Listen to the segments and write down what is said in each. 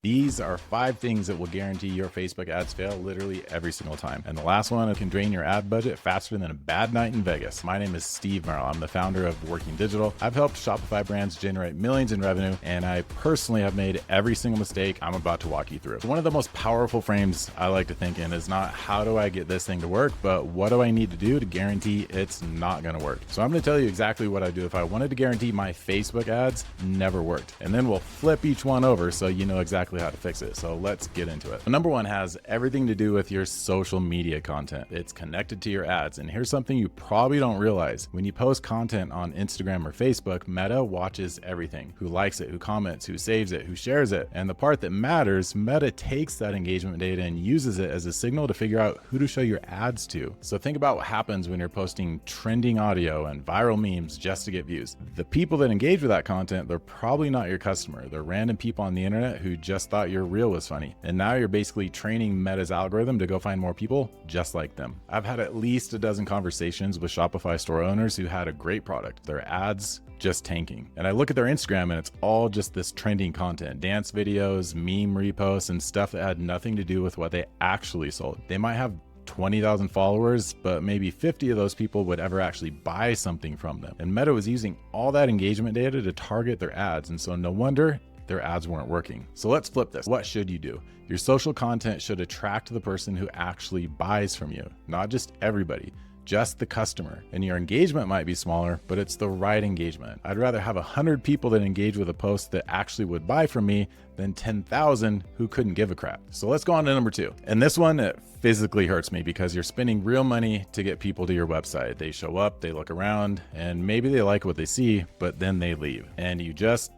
These are 5 things that will guarantee your Facebook ads fail literally every single time. And the last one can drain your ad budget faster than a bad night in Vegas. My name is Steve Merrill. I'm the founder of Working Digital. I've helped Shopify brands generate millions in revenue, and I personally have made every single mistake I'm about to walk you through. One of the most powerful frames I like to think in is not how do I get this thing to work, but what do I need to do to guarantee it's not going to work. So I'm going to tell you exactly what I do if I wanted to guarantee my Facebook ads never worked. And then we'll flip each one over so you know exactly how to fix it. So let's get into it. Number one has everything to do with your social media content. It's connected to your ads. And here's something you probably don't realize. When you post content on Instagram or Facebook, Meta watches everything. Who likes it, who comments, who saves it, who shares it. And the part that matters, Meta takes that engagement data and uses it as a signal to figure out who to show your ads to. So think about what happens when you're posting trending audio and viral memes just to get views. The people that engage with that content, they're probably not your customer. They're random people on the internet who just thought your reel was funny. And now you're basically training Meta's algorithm to go find more people just like them. I've had at least a dozen conversations with Shopify store owners who had a great product, their ads just tanking. And I look at their Instagram and it's all just this trending content, dance videos, meme reposts, and stuff that had nothing to do with what they actually sold. They might have 20,000 followers, but maybe 50 of those people would ever actually buy something from them. And Meta was using all that engagement data to target their ads. And so no wonder their ads weren't working. So let's flip this. What should you do? Your social content should attract the person who actually buys from you, not just everybody, just the customer. And your engagement might be smaller, but it's the right engagement. I'd rather have 100 people that engage with a post that actually would buy from me than 10,000 who couldn't give a crap. So let's go on to number 2. And this one, it physically hurts me because you're spending real money to get people to your website. They show up, they look around, and maybe they like what they see, but then they leave. And you just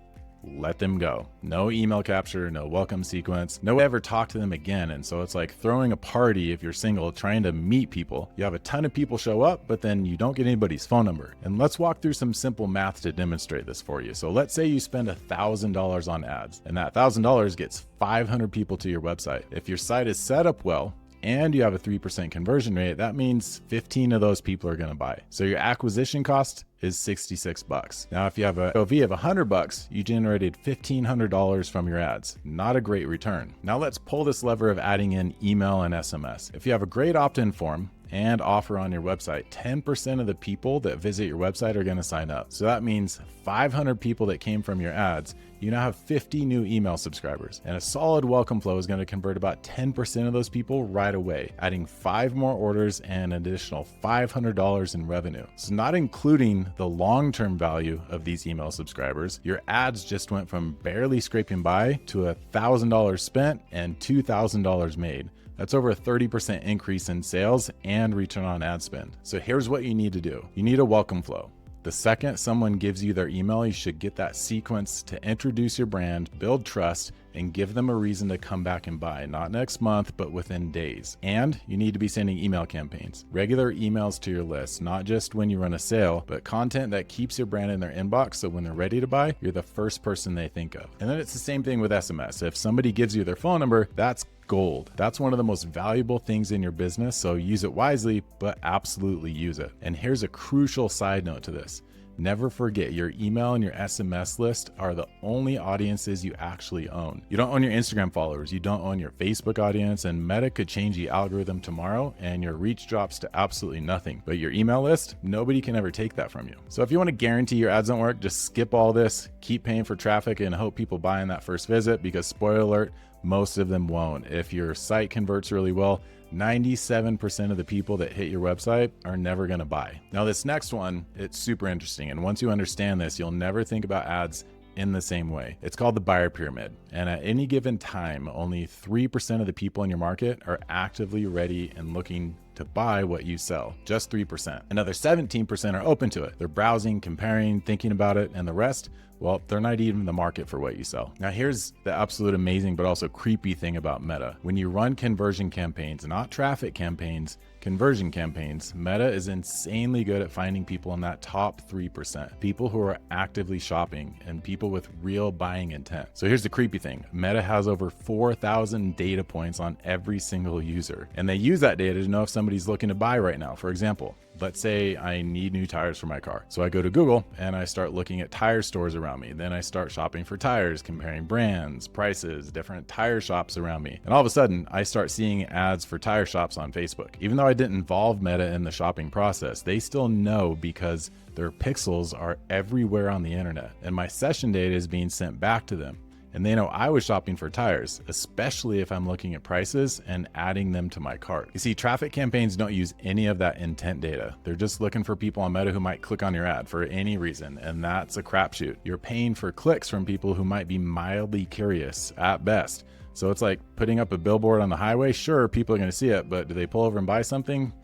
let them go. No email capture, no welcome sequence, no ever talk to them again. And so it's like throwing a party if you're single, trying to meet people. You have a ton of people show up, but then you don't get anybody's phone number. And let's walk through some simple math to demonstrate this for you. So let's say you spend $1,000 on ads, and that $1,000 gets 500 people to your website. If your site is set up well, and you have a 3% conversion rate, that means 15 of those people are going to buy. So your acquisition cost is $66. Now, if you have a OV of $100, you generated $1,500 from your ads. Not a great return. Now let's pull this lever of adding in email and SMS. If you have a great opt-in form and offer on your website, 10% of the people that visit your website are going to sign up. So that means 500 people that came from your ads, you now have 50 new email subscribers. And a solid welcome flow is going to convert about 10% of those people right away, adding 5 more orders and an additional $500 in revenue. So not including the long-term value of these email subscribers, your ads just went from barely scraping by to $1,000 spent and $2,000 made. That's over a 30% increase in sales and return on ad spend. So here's what you need to do. You need a welcome flow. The second someone gives you their email, you should get that sequence to introduce your brand, build trust, and give them a reason to come back and buy, not next month, but within days. And you need to be sending email campaigns, regular emails to your list, not just when you run a sale, but content that keeps your brand in their inbox so when they're ready to buy, you're the first person they think of. And then it's the same thing with SMS. If somebody gives you their phone number, that's gold. That's one of the most valuable things in your business, so use it wisely, but absolutely use it. And here's a crucial side note to this. Never forget, your email and your SMS list are the only audiences you actually own. You don't own your Instagram followers, you don't own your Facebook audience, and Meta could change the algorithm tomorrow and your reach drops to absolutely nothing. But your email list, nobody can ever take that from you. So if you want to guarantee your ads don't work, just skip all this, keep paying for traffic, and hope people buy in that first visit, because spoiler alert, most of them won't. If your site converts really well, 97% of the people that hit your website are never going to buy. Now, this next one, it's super interesting. And once you understand this, you'll never think about ads in the same way. It's called the buyer pyramid. And at any given time, only 3% of the people in your market are actively ready and looking to buy what you sell. Just 3%. Another 17% are open to it. They're browsing, comparing, thinking about it, and the rest, well, they're not even in the market for what you sell. Now, here's the absolute amazing but also creepy thing about Meta. When you run conversion campaigns, not traffic campaigns, conversion campaigns, Meta is insanely good at finding people in that top 3%, people who are actively shopping and people with real buying intent. So here's the creepy thing. Meta has over 4,000 data points on every single user, and they use that data to know if somebody's looking to buy right now. For example, Let's say I need new tires for my car. So I go to Google and I start looking at tire stores around me. Then I start shopping for tires, comparing brands, prices, different tire shops around me. And all of a sudden, I start seeing ads for tire shops on Facebook. Even though I didn't involve Meta in the shopping process, they still know because their pixels are everywhere on the internet. And my session data is being sent back to them. And they know I was shopping for tires, especially if I'm looking at prices and adding them to my cart. You see, traffic campaigns don't use any of that intent data. They're just looking for people on Meta who might click on your ad for any reason, and that's a crapshoot. You're paying for clicks from people who might be mildly curious at best. So it's like putting up a billboard on the highway. Sure, people are going to see it, but do they pull over and buy something?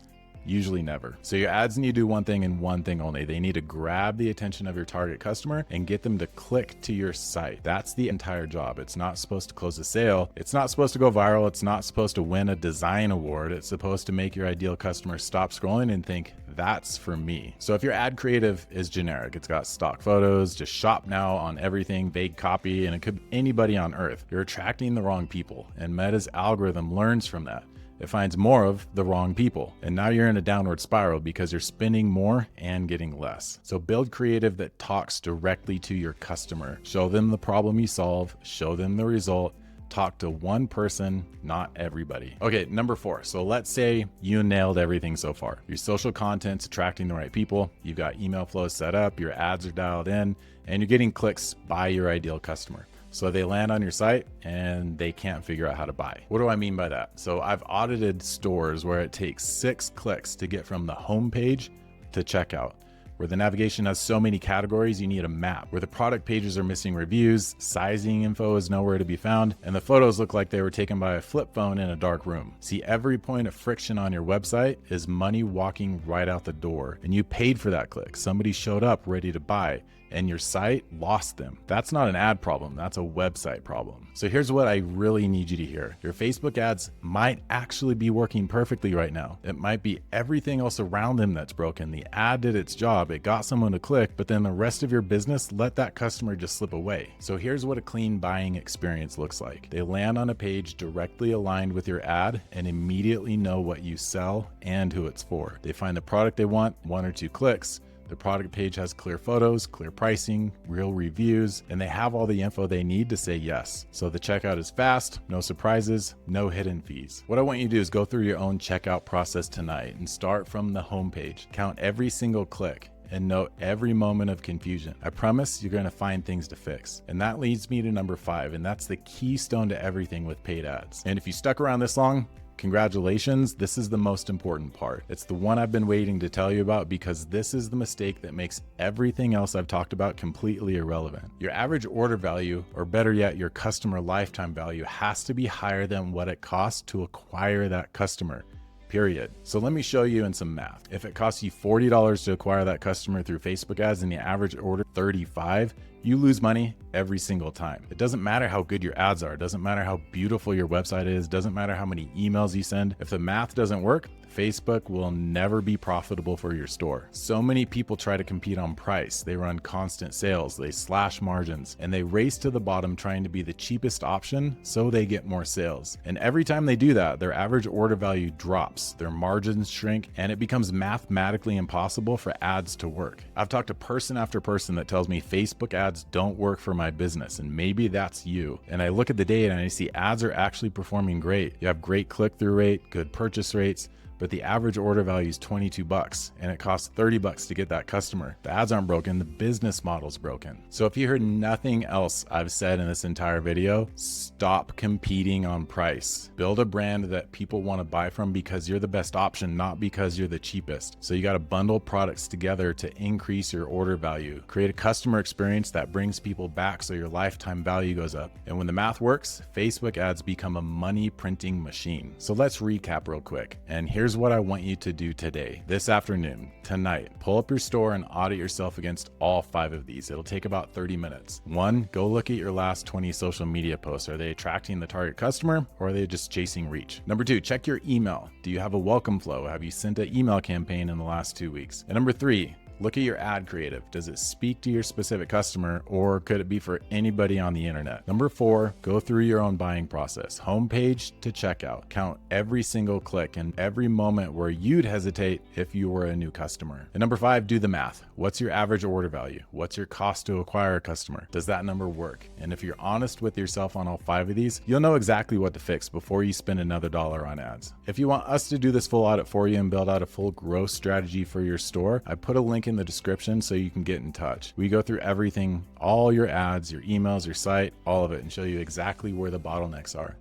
Usually never. So your ads need to do one thing and one thing only. They need to grab the attention of your target customer and get them to click to your site. That's the entire job. It's not supposed to close a sale. It's not supposed to go viral. It's not supposed to win a design award. It's supposed to make your ideal customer stop scrolling and think, that's for me. So if your ad creative is generic, it's got stock photos, just shop now on everything, vague copy, and it could be anybody on earth, you're attracting the wrong people. And Meta's algorithm learns from that. It finds more of the wrong people. And now you're in a downward spiral because you're spending more and getting less. So build creative that talks directly to your customer. Show them the problem you solve, show them the result, talk to one person, not everybody. Okay, number 4. So let's say you nailed everything so far. Your social content's attracting the right people. You've got email flows set up, your ads are dialed in, and you're getting clicks by your ideal customer. So they land on your site and they can't figure out how to buy. What do I mean by that? So I've audited stores where it takes 6 clicks to get from the home page to checkout, where the navigation has so many categories, you need a map, where the product pages are missing reviews, sizing info is nowhere to be found, and the photos look like they were taken by a flip phone in a dark room. See, every point of friction on your website is money walking right out the door, and you paid for that click. Somebody showed up ready to buy, and your site lost them. That's not an ad problem, that's a website problem. So here's what I really need you to hear. Your Facebook ads might actually be working perfectly right now. It might be everything else around them that's broken. The ad did its job, it got someone to click, but then the rest of your business let that customer just slip away. So here's what a clean buying experience looks like. They land on a page directly aligned with your ad and immediately know what you sell and who it's for. They find the product they want, 1 or 2 clicks. The product page has clear photos, clear pricing, real reviews, and they have all the info they need to say yes. So the checkout is fast, no surprises, no hidden fees. What I want you to do is go through your own checkout process tonight and start from the homepage. Count every single click and note every moment of confusion. I promise you're going to find things to fix. And that leads me to number 5, and that's the keystone to everything with paid ads. And if you stuck around this long, congratulations, this is the most important part. It's the one I've been waiting to tell you about because this is the mistake that makes everything else I've talked about completely irrelevant. Your average order value, or better yet, your customer lifetime value, has to be higher than what it costs to acquire that customer. Period. So let me show you in some math. If it costs you $40 to acquire that customer through Facebook ads and the average order $35, you lose money every single time. It doesn't matter how good your ads are. It doesn't matter how beautiful your website is. It doesn't matter how many emails you send. If the math doesn't work, Facebook will never be profitable for your store. So many people try to compete on price. They run constant sales, they slash margins, and they race to the bottom trying to be the cheapest option so they get more sales. And every time they do that, their average order value drops, their margins shrink, and it becomes mathematically impossible for ads to work. I've talked to person after person that tells me Facebook ads don't work for my business, and maybe that's you. And I look at the data and I see ads are actually performing great. You have great click-through rate, good purchase rates, but the average order value is $22 and it costs $30 to get that customer. The ads aren't broken, the business model's broken. So if you heard nothing else I've said in this entire video, stop competing on price. Build a brand that people want to buy from because you're the best option, not because you're the cheapest. So you got to bundle products together to increase your order value. Create a customer experience that brings people back so your lifetime value goes up. And when the math works, Facebook ads become a money printing machine. So let's recap real quick. And here's what I want you to do today, this afternoon, tonight. Pull up your store and audit yourself against all 5 of these. It'll take about 30 minutes. 1, go look at your last 20 social media posts. Are they attracting the target customer or are they just chasing reach? Number 2, check your email. Do you have a welcome flow? Have you sent an email campaign in the last 2 weeks? And number 3, Look at your ad creative. Does it speak to your specific customer, or could it be for anybody on the internet? Number 4, go through your own buying process, homepage to checkout. Count every single click and every moment where you'd hesitate if you were a new customer. And number 5, do the math. What's your average order value? What's your cost to acquire a customer? Does that number work? And if you're honest with yourself on all 5 of these, you'll know exactly what to fix before you spend another dollar on ads. If you want us to do this full audit for you and build out a full growth strategy for your store, I put a link in the description so you can get in touch. We go through everything, all your ads, your emails, your site, all of it, and show you exactly where the bottlenecks are.